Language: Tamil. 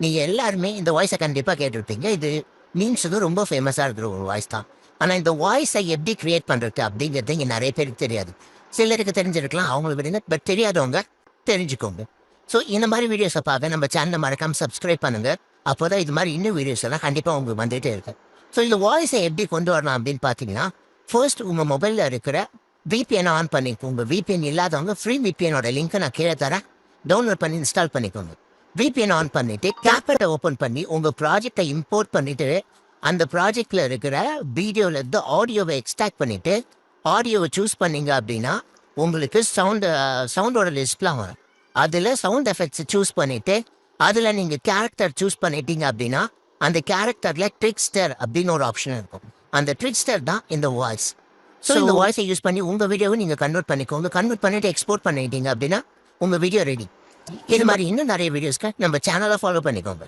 நீங்கள் எல்லாருமே இந்த வாய்ஸை கண்டிப்பாக கேட்டிருப்பீங்க. இது மீம்ஸுக்கு ரொம்ப ஃபேமஸாக இருக்கிற ஒரு வாய்ஸ் தான். ஆனால் இந்த வாய்ஸை எப்படி கிரியேட் பண்ணுறது அப்படிங்கிறது இங்கே நிறைய பேருக்கு தெரியாது. சிலருக்கு தெரிஞ்சிருக்கலாம், அவங்களை விடுங்க. பட் தெரியாதவங்க தெரிஞ்சுக்கோங்க. ஸோ இந்த மாதிரி வீடியோஸை பார்க்க நம்ம சேனலை மறக்காமல் சப்ஸ்கிரைப் பண்ணுங்கள். அப்போ தான் இது மாதிரி இன்னும் வீடியோஸ் எல்லாம் கண்டிப்பாக உங்களுக்கு வந்துகிட்டே இருக்கும். ஸோ இந்த வாய்ஸை எப்படி கொண்டு வரலாம் அப்படின்னு பார்த்தீங்கன்னா, ஃபர்ஸ்ட் உங்கள் மொபைலில் இருக்கிற விபிஎன் ஆன் பண்ணிக்கோங்க. உங்கள் விபிஎன் இல்லாதவங்க ஃப்ரீ விபிஎனோட லிங்க்கை நான் கீழே தரேன், டவுன்லோட் பண்ணி இன்ஸ்டால் பண்ணிக்கோங்க. விபிஎன் ஆன் பண்ணிவிட்டு கேப்பட்டை ஓப்பன் பண்ணி உங்கள் ப்ராஜெக்டை இம்போர்ட் பண்ணிவிட்டு அந்த ப்ராஜெக்டில் இருக்கிற வீடியோவில் இருந்து ஆடியோவை எக்ஸ்ட்ராக்ட் பண்ணிவிட்டு ஆடியோவை சூஸ் பண்ணிங்க அப்படின்னா உங்களுக்கு சவுண்டோட லிஸ்ட்லாம் வரும். அதில் சவுண்ட் எஃபெக்ட்ஸை சூஸ் பண்ணிவிட்டு அதில் நீங்கள் கேரக்டர் சூஸ் பண்ணிட்டீங்க அப்படின்னா அந்த கேரக்டரில் ட்ரிக்ஸ்டர் அப்படின்னு ஒரு ஆப்ஷன் இருக்கும். அந்த ட்ரிக்ஸ்டர் தான் இந்த வாய்ஸ். ஸோ இந்த வாய்ஸை யூஸ் பண்ணி உங்கள் வீடியோவை நீங்கள் கன்வெர்ட் பண்ணிக்கோங்க. கன்வெர்ட் பண்ணிவிட்டு எக்ஸ்போர்ட் பண்ணிட்டீங்க அப்படின்னா உங்கள் வீடியோ ரெடி. இது மாதிரி இன்னும் நிறைய வீடியோஸ்க்கு நம்ம சேனலை ஃபாலோ பண்ணிக்கோங்க.